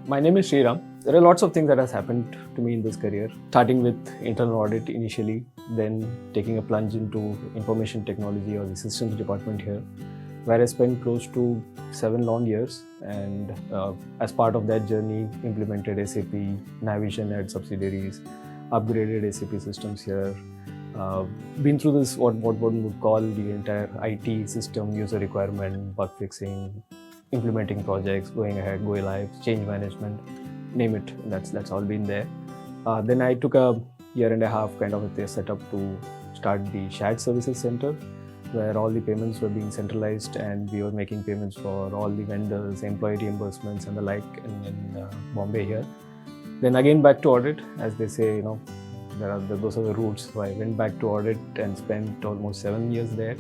My name is Sriram. There are lots of things that has happened to me in this career, starting with internal audit initially, then taking a plunge into information technology or the systems department here, where I spent close to 7 long years, and as part of that journey implemented SAP, Navision at subsidiaries, upgraded SAP systems here, been through this what one would call the entire IT system, user requirement, bug fixing, implementing projects, going ahead, going live, change management, name it. That's all been there. Then I took a year and a half kind of a setup to start the shared services center, where all the payments were being centralized and we were making payments for all the vendors, employee reimbursements and the like in Bombay here. Then again back to audit, as they say, those are the roots. So I went back to audit and spent almost 7 years there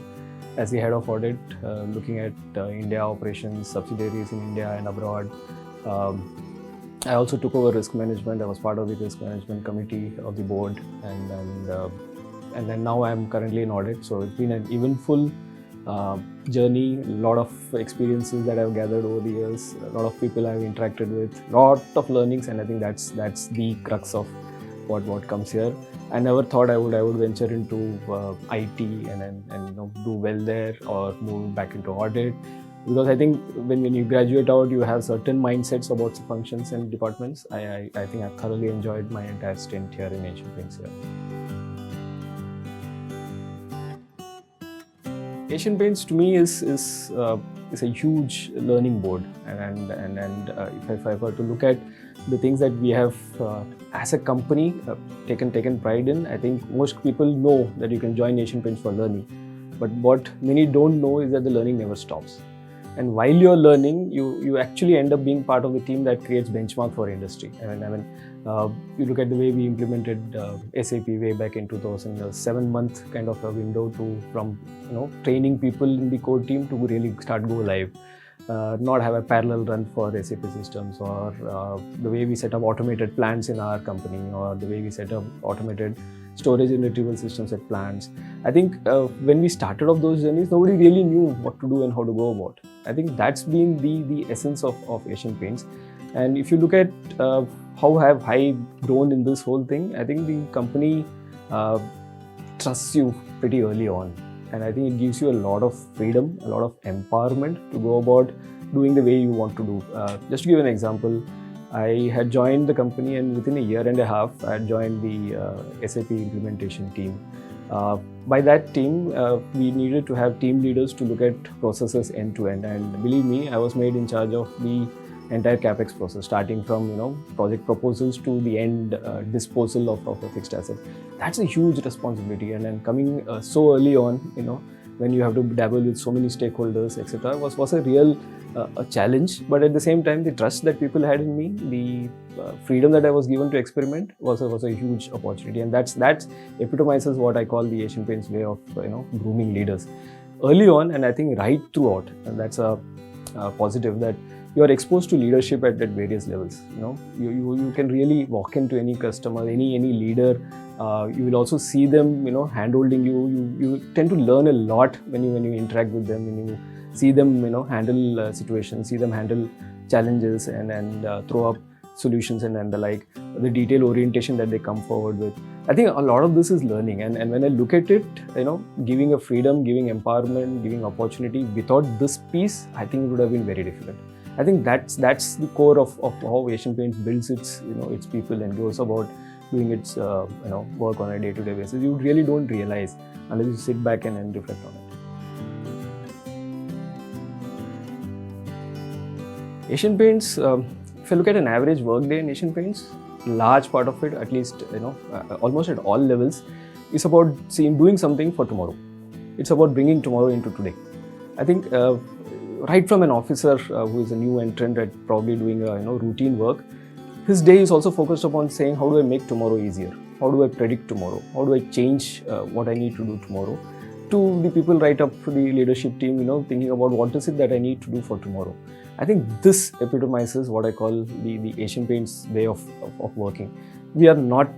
as the head of audit, looking at India operations, subsidiaries in India and abroad. I also took over risk management. I was part of the risk management committee of the board, and then now I'm currently in audit. So it's been an eventful journey, a lot of experiences that I've gathered over the years, a lot of people I've interacted with, lot of learnings, and I think that's the crux of what comes here. I never thought I would venture into IT and do well there or move back into audit, because I think when you graduate out, you have certain mindsets about the functions and departments. I think I've thoroughly enjoyed my entire stint here in Asian Paints here. Asian Paints to me is a huge learning board, and if I were to look at the things that we have as a company taken pride in, I think most people know that you can join Asian Paints for learning, but what many don't know is that the learning never stops. And while you're learning, you actually end up being part of the team that creates benchmark for industry. You look at the way we implemented SAP way back in 2000, a 7-month kind of a window from training people in the core team to really start go live. Not have a parallel run for SAP systems, or the way we set up automated plants in our company, or the way we set up automated storage and retrieval systems at plants. I think when we started off those journeys, nobody really knew what to do and how to go about. I think that's been the essence of Asian Paints. And if you look at how have I grown in this whole thing, I think the company trusts you pretty early on. And I think it gives you a lot of freedom, a lot of empowerment to go about doing the way you want to do. Just to give an example, I had joined the company, and within a year and a half, I had joined the SAP implementation team. By that team, we needed to have team leaders to look at processes end to end. And believe me, I was made in charge of the entire CapEx process, starting from project proposals to the end disposal of a fixed asset. That's a huge responsibility, and then coming so early on, when you have to dabble with so many stakeholders, etc., was a real a challenge. But at the same time, the trust that people had in me, the freedom that I was given to experiment was a huge opportunity, and that epitomizes what I call the Asian Paints way of grooming leaders early on, and I think right throughout. And that's a positive, that you are exposed to leadership at various levels. You can really walk into any customer, any leader. You will also see them, hand-holding you. You tend to learn a lot when you interact with them, when you see them, handle situations, see them handle challenges and throw up solutions and the like. The detail orientation that they come forward with. I think a lot of this is learning, and when I look at it, giving a freedom, giving empowerment, giving opportunity, without this piece, I think it would have been very difficult. I think that's the core of how Asian Paints builds its people and goes about doing its work on a day-to-day basis. You really don't realize unless you sit back and reflect on it. Asian Paints, if you look at an average workday in Asian Paints, large part of it, at least almost at all levels, is about doing something for tomorrow. It's about bringing tomorrow into today. I think right from an officer who is a new entrant at probably doing routine work, his day is also focused upon saying, how do I make tomorrow easier? How do I predict tomorrow? How do I change what I need to do tomorrow? To the people right up to the leadership team, thinking about what is it that I need to do for tomorrow. I think this epitomizes what I call the Asian Paints way of working. We are not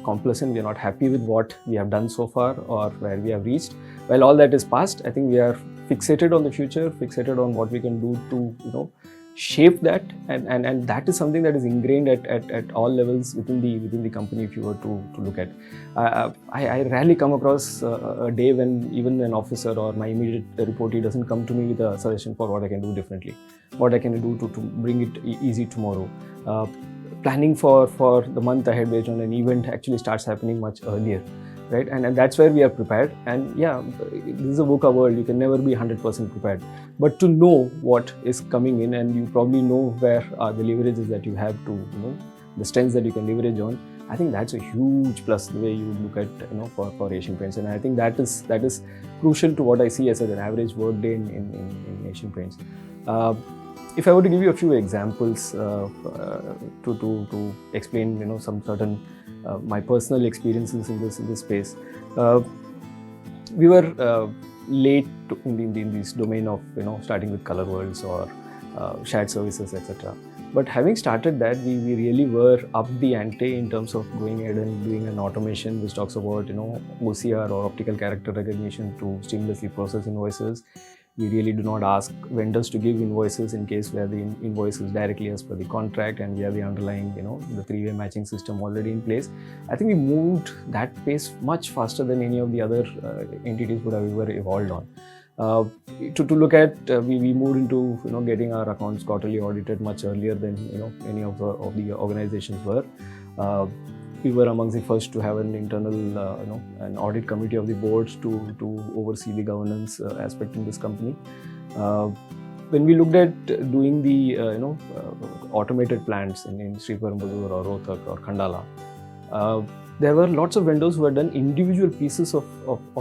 complacent, we are not happy with what we have done so far or where we have reached. While all that is past, I think we are fixated on the future, fixated on what we can do to shape that, and that is something that is ingrained at all levels within the company. If you were to look at, I rarely come across a day when even an officer or my immediate reportee doesn't come to me with a suggestion for what I can do differently, what I can do to bring it easy tomorrow. Planning for the month ahead based on an event actually starts happening much earlier, right? And that's where we are prepared. And yeah, this is a VUCA world. You can never be 100% prepared, but to know what is coming in, and you probably know where are the leverages that you have to, the strengths that you can leverage on. I think that's a huge plus the way you look at, for Asian Paints. And I think that is crucial to what I see as an average work day in Asian Paints. If I were to give you a few examples to explain, some certain my personal experiences in this space, we were late in this domain of starting with color worlds or shared services, etc. But having started that, we really were up the ante in terms of going ahead and doing an automation which talks about OCR or optical character recognition to seamlessly process invoices. We really do not ask vendors to give invoices in case where the invoice is directly as per the contract, and we have the underlying, the three-way matching system already in place. I think we moved that pace much faster than any of the other entities would have ever evolved on. To look at, we moved into getting our accounts quarterly audited much earlier than any of the organizations were. We were amongst the first to have an internal, an audit committee of the boards to oversee the governance aspect in this company. When we looked at doing the, automated plants in Sriperumbudur or Rohtak or Khandala, there were lots of vendors who had done individual pieces of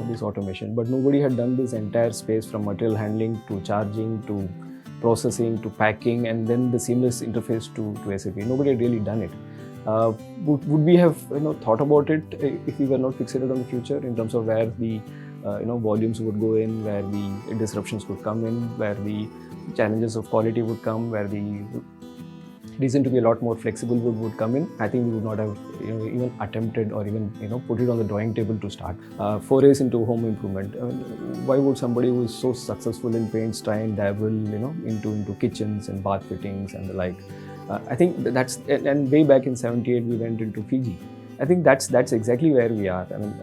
this automation, but nobody had done this entire space from material handling to charging to processing to packing, and then the seamless interface to SAP. Nobody had really done it. Would we have thought about it if we were not fixated on the future in terms of where the volumes would go in, where the disruptions would come in, where the challenges of quality would come, where the reason to be a lot more flexible would come in? I think we would not have even attempted or even put it on the drawing table to start. Forays into home improvement. I mean, why would somebody who is so successful in paints try and dabble into kitchens and bath fittings and the like? I think that's, and way back in '78 we went into Fiji. I think that's exactly where we are. I mean,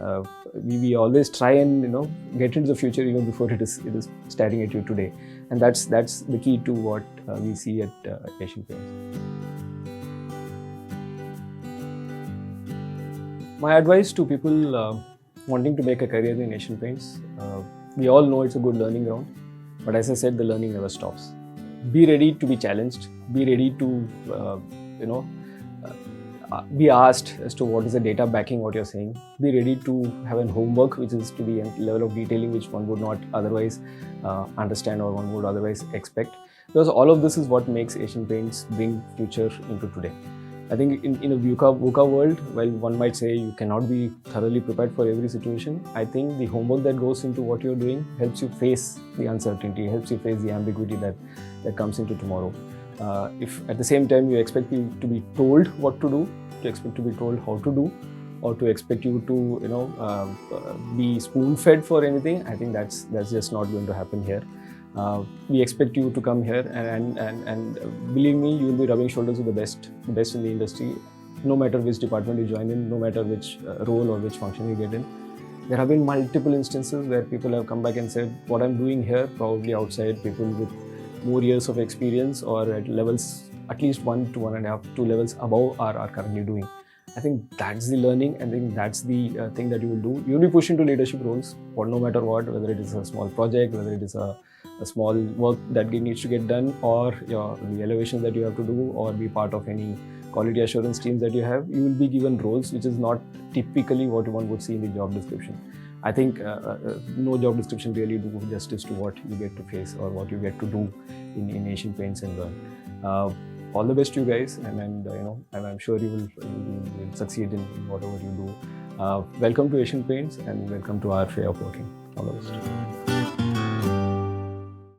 we always try and get into the future even before it is staring at you today, and that's the key to what we see at Asian Paints. My advice to people wanting to make a career in Asian Paints: we all know it's a good learning ground, but as I said, the learning never stops. Be ready to be challenged. Be ready to be asked as to what is the data backing what you're saying. Be ready to have an homework which is to the level of detailing which one would not otherwise understand or one would otherwise expect. Because all of this is what makes Asian Paints bring future into today. I think in a VUCA world, while one might say you cannot be thoroughly prepared for every situation, I think the homework that goes into what you're doing helps you face the uncertainty, helps you face the ambiguity that comes into tomorrow. If at the same time you expect you to be told what to do, to expect to be told how to do, or to expect you to be spoon-fed for anything, I think that's just not going to happen here. We expect you to come here and believe me, you will be rubbing shoulders with the best in the industry, no matter which department you join in, no matter which role or which function you get in. There have been multiple instances where people have come back and said, what I'm doing here, probably outside people with more years of experience or at levels, at least 1 to 1.5, 2 levels above are currently doing. I think that's the learning. I think that's the thing that you will do. You'll be pushed into leadership roles, or no matter what, whether it is a small project, whether it is a small work that needs to get done, or the elevations that you have to do, or be part of any quality assurance teams that you have. You will be given roles which is not typically what one would see in the job description. I think no job description really do justice to what you get to face or what you get to do in Asian Paints and learn. All the best to you guys, and I'm sure you will succeed in whatever you do. Welcome to Asian Paints and welcome to our way of working. All the best.